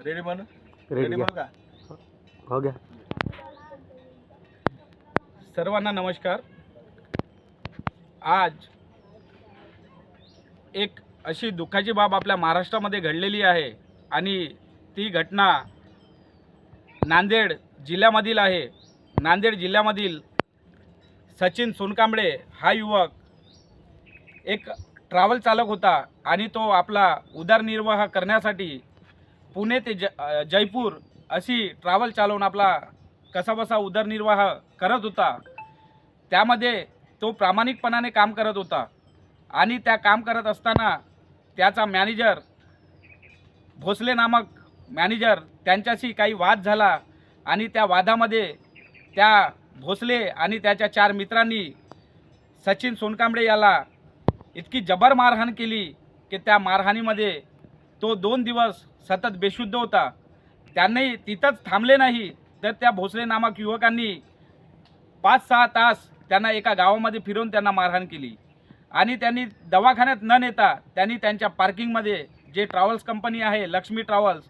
Ready म्हणू ready म्हणू का? हो गया. सर्वांना नमस्कार. आज एक अशी दुःखाची बाब आपल्या महाराष्ट्रामध्ये घडलेली आहे आणि ती घटना नांदेड जिल्ह्यामधील आहे. नांदेड जिल्ह्यामधील सचिन सोनकांबळे हा युवक एक ट्रॅव्हल चालक होता आणि तो आपला उदरनिर्वाह करण्यासाठी पुणे ते जयपूर अशी ट्रॅव्हल चालवून आपला कसाबसा उदरनिर्वाह करत होता. त्यामध्ये तो प्रामाणिकपणाने काम करत होता आणि त्या काम करत असताना त्याचा मॅनेजर भोसले नामक मॅनेजर त्यांच्याशी काही वाद झाला आणि त्या वादामध्ये त्या भोसले आणि त्याच्या 4 मित्रांनी सचिन सोनकांबळे याला इतकी जबर मारहाण केली की त्या मारहाणीमध्ये तो 2 दिवस सतत बेशुद्ध होता. त्यांनी तिथंच थांबले नाही तर त्या भोसले नामक युवकांनी 5-6 तास त्यांना एका गावामध्ये फिरवून त्यांना मारहाण केली आणि त्यांनी दवाखान्यात न नेता त्यांनी त्यांच्या पार्किंगमध्ये जे ट्रॅव्हल्स कंपनी आहे लक्ष्मी ट्रॅव्हल्स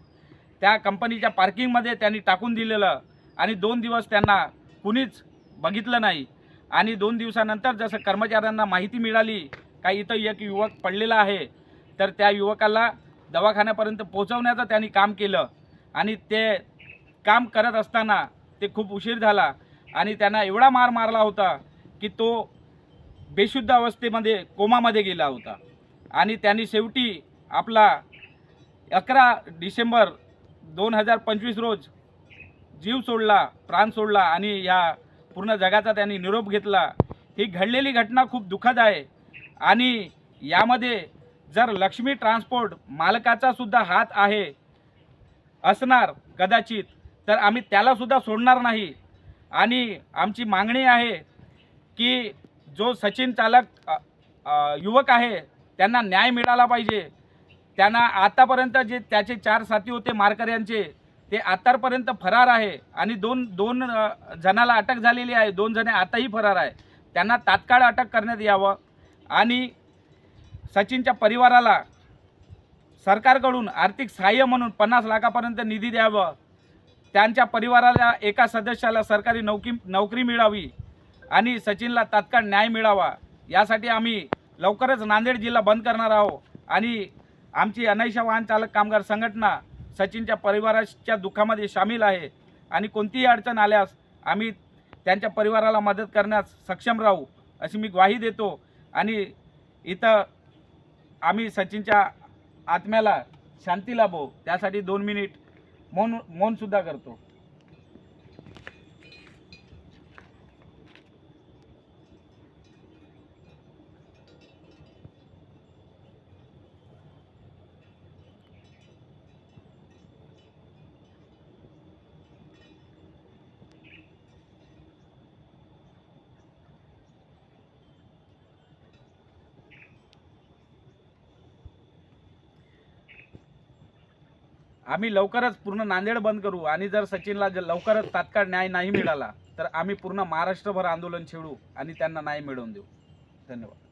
त्या कंपनीच्या पार्किंगमध्ये त्यांनी टाकून दिलेलं आणि 2 दिवस त्यांना कुणीच बघितलं नाही. आणि 2 दिवसानंतर जसं कर्मचाऱ्यांना माहिती मिळाली का इथं एक युवक पडलेला आहे तर त्या युवकाला दवाखान्यापर्यंत पोहोचवण्याचं त्यांनी काम केलं आणि ते काम करत असताना ते खूप उशीर झाला आणि त्यांना एवढा मार मारला होता की तो बेशुद्ध अवस्थेमध्ये कोमामध्ये गेला होता आणि त्यांनी शेवटी आपला 11 डिसेंबर 2025 रोज जीव सोडला, प्राण सोडला आणि या पूर्ण जगाचा त्यांनी निरोप घेतला. ही घडलेली घटना खूप दुःखद आहे आणि यामध्ये जर लक्ष्मी ट्रान्सपोर्ट मालकाचा सुद्धा हात आहे असणार कदाचित तर आम्ही त्याला सुद्धा सोडणार नाही. आणि आमची मागणी आहे की जो सचिन चालक युवक आहे त्यांना न्याय मिळाला पाहिजे. त्यांना आतापर्यंत जे त्याचे 4 साथी होते मारकऱ्यांचे ते आतापर्यंत फरार आहे आणि दोन जणाला अटक झालेली आहे. 2 जण आताही फरार आहे. त्यांना तात्काळ अटक करण्यात यावं आणि सचिनच्या परिवाराला सरकारकडून आर्थिक सहाय्य म्हणून 50 लाखापर्यंत निधी द्यावं. त्यांच्या परिवाराला एका सदस्याला सरकारी नोकरी मिळावी आणि सचिनला तात्काळ न्याय मिळावा. यासाठी आम्ही लवकरच नांदेड जिल्हा बंद करणार आहोत आणि आमची अनैशा वाहन चालक कामगार संघटना सचिनच्या परिवाराच्या दुःखामध्ये सामील आहे आणि कोणतीही अडचण आल्यास आम्ही त्यांच्या परिवाराला मदत करण्यास सक्षम राहू अशी मी ग्वाही देतो. आणि इथं आम्ही सचिनच्या आत्म्याला शांती लाभो त्यासाठी 2 मिनिट मौन सुद्धा करतो. आम्ही लवकरच पूर्ण नांदेड बंद करू आणि जर सचिनला लवकरच तात्काळ न्याय नाही मिळाला तर आम्ही पूर्ण महाराष्ट्रभर आंदोलन छेडू आणि त्यांना न्याय मिळवून देऊ. धन्यवाद.